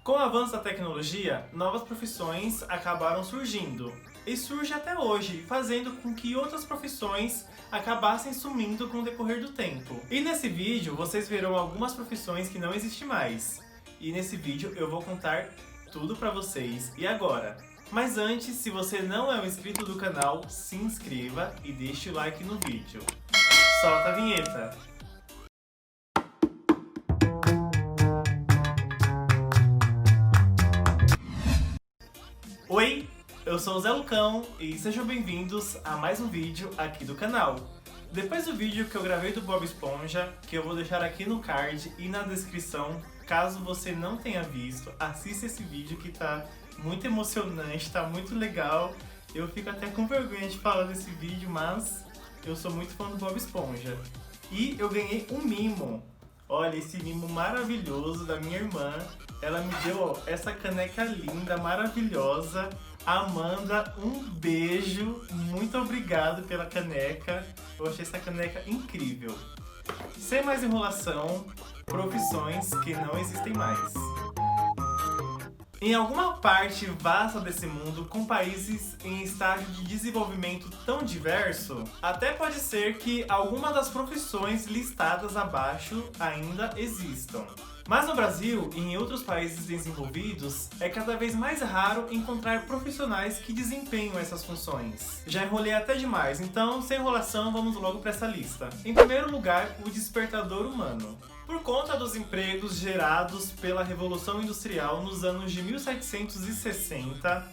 Com o avanço da tecnologia, novas profissões acabaram surgindo. E surge até hoje, fazendo com que outras profissões acabassem sumindo com o decorrer do tempo. E nesse vídeo, vocês verão algumas profissões que não existem mais. E nesse vídeo eu vou contar tudo pra vocês. E agora? Mas antes, se você não é um inscrito do canal, se inscreva e deixe o like no vídeo. Solta a vinheta! Oi, eu sou o Zé Lucão e sejam bem-vindos a mais um vídeo aqui do canal. Depois do vídeo que eu gravei do Bob Esponja, que eu vou deixar aqui no card e na descrição, caso você não tenha visto, assista esse vídeo que tá muito emocionante, tá muito legal. Eu fico até com vergonha de falar desse vídeo, mas eu sou muito fã do Bob Esponja. E eu ganhei um mimo. Olha, esse mimo maravilhoso da minha irmã. Ela me deu, ó, essa caneca linda, maravilhosa. Amanda, um beijo. Muito obrigado pela caneca. Eu achei essa caneca incrível. Sem mais enrolação, profissões que não existem mais. Em alguma parte vasta desse mundo, com países em estágio de desenvolvimento tão diverso, até pode ser que alguma das profissões listadas abaixo ainda existam. Mas no Brasil e em outros países desenvolvidos, é cada vez mais raro encontrar profissionais que desempenham essas funções. Já enrolei até demais, então sem enrolação vamos logo para essa lista. Em primeiro lugar, o despertador humano. Por conta dos empregos gerados pela Revolução Industrial nos anos de 1760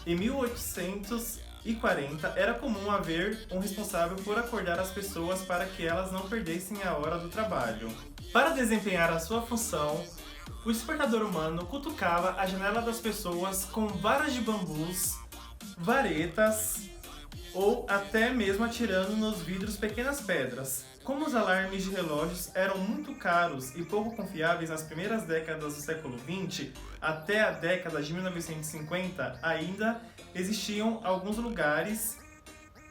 e 1840, era comum haver um responsável por acordar as pessoas para que elas não perdessem a hora do trabalho. Para desempenhar a sua função, o despertador humano cutucava a janela das pessoas com varas de bambus, varetas ou até mesmo atirando nos vidros pequenas pedras. Como os alarmes de relógios eram muito caros e pouco confiáveis nas primeiras décadas do século XX, até a década de 1950, ainda existiam alguns lugares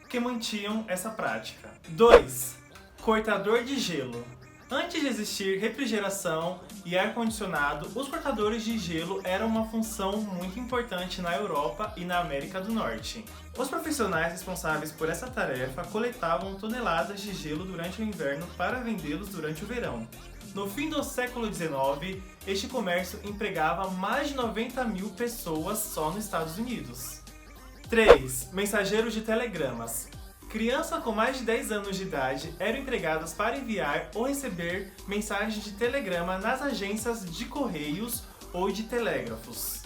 que mantinham essa prática. 2. Cortador de gelo. Antes de existir refrigeração e ar-condicionado, os cortadores de gelo eram uma função muito importante na Europa e na América do Norte. Os profissionais responsáveis por essa tarefa coletavam toneladas de gelo durante o inverno para vendê-los durante o verão. No fim do século XIX, este comércio empregava mais de 90 mil pessoas só nos Estados Unidos. 3. Mensageiros de telegramas. Crianças com mais de 10 anos de idade eram empregadas para enviar ou receber mensagens de telegrama nas agências de correios ou de telégrafos.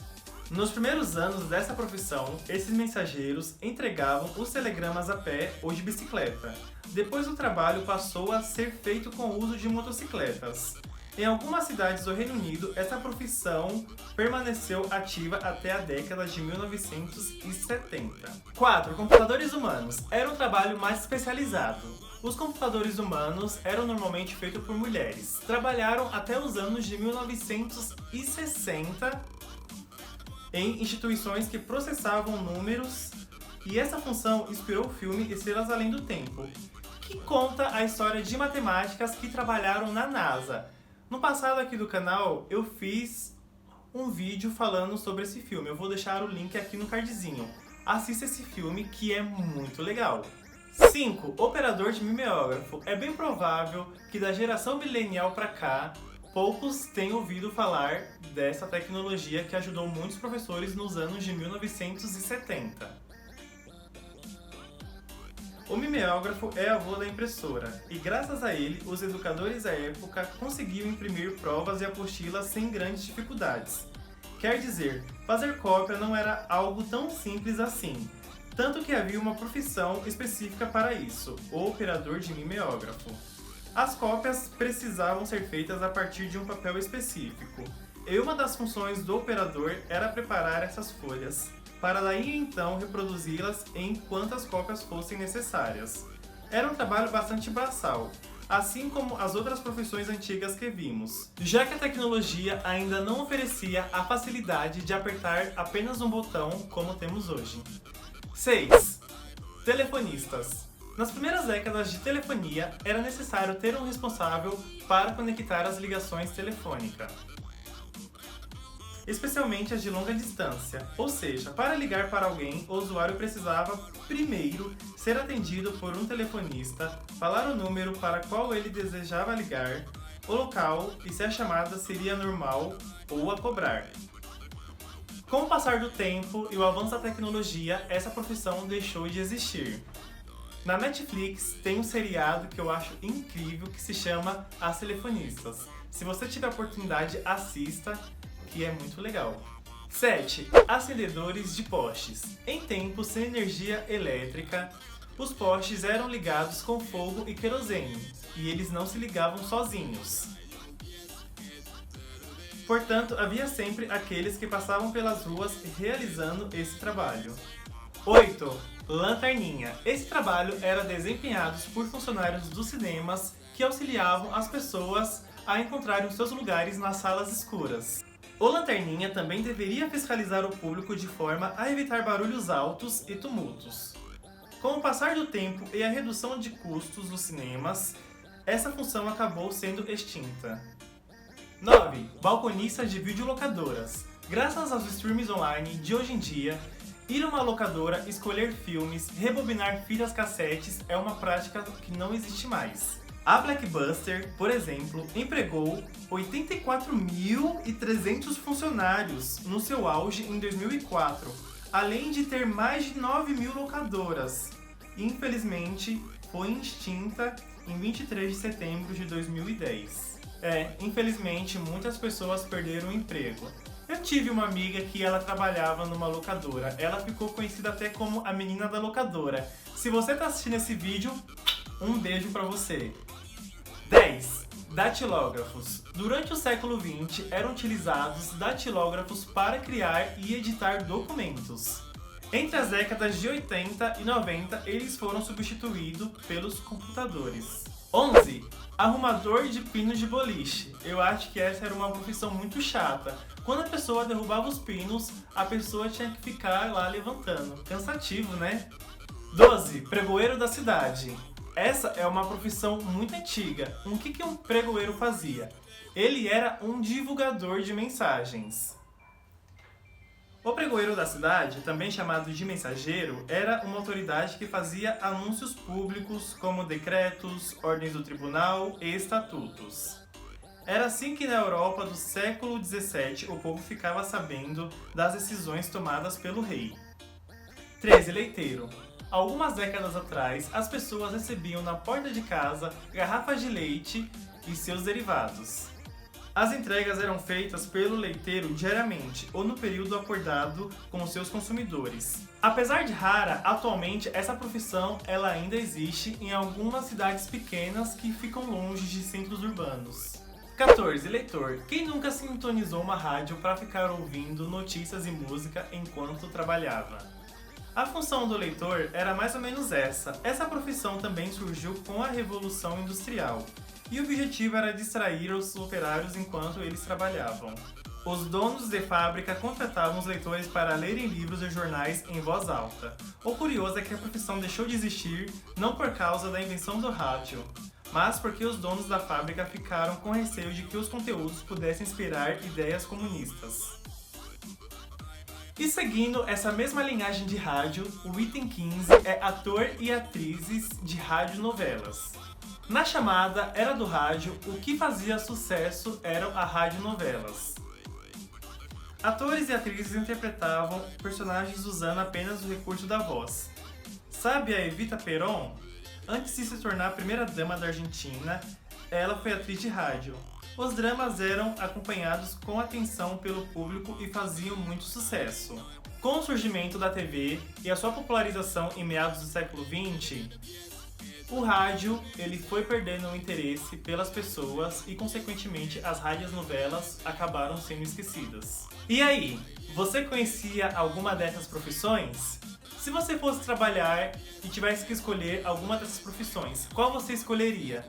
Nos primeiros anos dessa profissão, esses mensageiros entregavam os telegramas a pé ou de bicicleta. Depois o trabalho passou a ser feito com o uso de motocicletas. Em algumas cidades do Reino Unido, essa profissão permaneceu ativa até a década de 1970. 4. Computadores humanos. Era um trabalho mais especializado. Os computadores humanos eram normalmente feitos por mulheres. Trabalharam até os anos de 1960 em instituições que processavam números, e essa função inspirou o filme Estrelas Além do Tempo, que conta a história de matemáticas que trabalharam na NASA. No passado aqui do canal, eu fiz um vídeo falando sobre esse filme. Eu vou deixar o link aqui no cardzinho. Assista esse filme que é muito legal. 5. Operador de mimeógrafo. É bem provável que da geração milenial para cá, poucos tenham ouvido falar dessa tecnologia que ajudou muitos professores nos anos de 1970. O mimeógrafo é avô da impressora, e graças a ele, os educadores da época conseguiam imprimir provas e apostilas sem grandes dificuldades. Quer dizer, fazer cópia não era algo tão simples assim, tanto que havia uma profissão específica para isso, o operador de mimeógrafo. As cópias precisavam ser feitas a partir de um papel específico, e uma das funções do operador era preparar essas folhas, para daí então reproduzi-las em quantas cópias fossem necessárias. Era um trabalho bastante braçal, assim como as outras profissões antigas que vimos, já que a tecnologia ainda não oferecia a facilidade de apertar apenas um botão como temos hoje. 6. Telefonistas. Nas primeiras décadas de telefonia, era necessário ter um responsável para conectar as ligações telefônicas. especialmente as de longa distância. Ou seja, para ligar para alguém, o usuário precisava primeiro ser atendido por um telefonista, falar o número para qual ele desejava ligar, o local e se a chamada seria normal ou a cobrar. Com o passar do tempo e o avanço da tecnologia, essa profissão deixou de existir. Na Netflix tem um seriado que eu acho incrível que se chama As Telefonistas. Se você tiver a oportunidade, assista, que é muito legal. 7. Acendedores de postes. Em tempos sem energia elétrica, os postes eram ligados com fogo e querosene, e eles não se ligavam sozinhos. Portanto, havia sempre aqueles que passavam pelas ruas realizando esse trabalho. 8. Lanterninha. Esse trabalho era desempenhado por funcionários dos cinemas que auxiliavam as pessoas a encontrarem os seus lugares nas salas escuras. O lanterninha também deveria fiscalizar o público de forma a evitar barulhos altos e tumultos. Com o passar do tempo e a redução de custos dos cinemas, essa função acabou sendo extinta. 9. Balconistas de videolocadoras. Graças aos streams online de hoje em dia, ir a uma locadora, escolher filmes, rebobinar fitas cassetes é uma prática que não existe mais. A Blockbuster, por exemplo, empregou 84.300 funcionários no seu auge em 2004, além de ter mais de 9.000 locadoras. Infelizmente, foi extinta em 23 de setembro de 2010. Infelizmente, muitas pessoas perderam o emprego. Eu tive uma amiga que ela trabalhava numa locadora. Ela ficou conhecida até como a menina da locadora. Se você tá assistindo esse vídeo, um beijo pra você. 10. Datilógrafos. Durante o século XX, eram utilizados datilógrafos para criar e editar documentos. Entre as décadas de 80 e 90, eles foram substituídos pelos computadores. 11. Arrumador de pinos de boliche. Eu acho que essa era uma profissão muito chata. Quando a pessoa derrubava os pinos, a pessoa tinha que ficar lá levantando. Cansativo, né? 12. Pregoeiro da cidade. Essa é uma profissão muito antiga. O que um pregoeiro fazia? Ele era um divulgador de mensagens. O pregoeiro da cidade, também chamado de mensageiro, era uma autoridade que fazia anúncios públicos como decretos, ordens do tribunal e estatutos. Era assim que na Europa do século XVII o povo ficava sabendo das decisões tomadas pelo rei. 13. Leiteiro. Algumas décadas atrás, as pessoas recebiam na porta de casa garrafas de leite e seus derivados. As entregas eram feitas pelo leiteiro diariamente ou no período acordado com seus consumidores. Apesar de rara, atualmente essa profissão ela ainda existe em algumas cidades pequenas que ficam longe de centros urbanos. 14. Leitor. Quem nunca sintonizou uma rádio para ficar ouvindo notícias e música enquanto trabalhava? A função do leitor era mais ou menos essa. Essa profissão também surgiu com a Revolução Industrial. E o objetivo era distrair os operários enquanto eles trabalhavam. Os donos de fábrica contratavam os leitores para lerem livros e jornais em voz alta. O curioso é que a profissão deixou de existir não por causa da invenção do rádio, mas porque os donos da fábrica ficaram com receio de que os conteúdos pudessem inspirar ideias comunistas. E seguindo essa mesma linhagem de rádio, o item 15 é ator e atrizes de radionovelas. Na chamada Era do Rádio, o que fazia sucesso eram as radionovelas. Atores e atrizes interpretavam personagens usando apenas o recurso da voz. Sabe a Evita Peron? Antes de se tornar a primeira dama da Argentina, ela foi atriz de rádio. Os dramas eram acompanhados com atenção pelo público e faziam muito sucesso. Com o surgimento da TV e a sua popularização em meados do século XX, o rádio ele foi perdendo o interesse pelas pessoas e, consequentemente, as radionovelas acabaram sendo esquecidas. E aí, você conhecia alguma dessas profissões? Se você fosse trabalhar e tivesse que escolher alguma dessas profissões, qual você escolheria?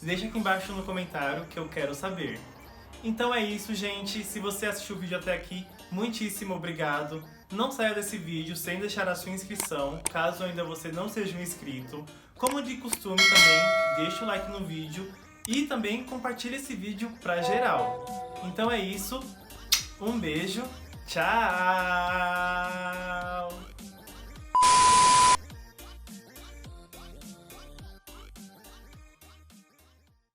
Deixa aqui embaixo no comentário que eu quero saber. Então é isso, gente. Se você assistiu o vídeo até aqui, muitíssimo obrigado. Não saia desse vídeo sem deixar a sua inscrição, caso ainda você não seja um inscrito. Como de costume também, deixa o like no vídeo e também compartilhe esse vídeo pra geral. Então é isso. Um beijo, tchau!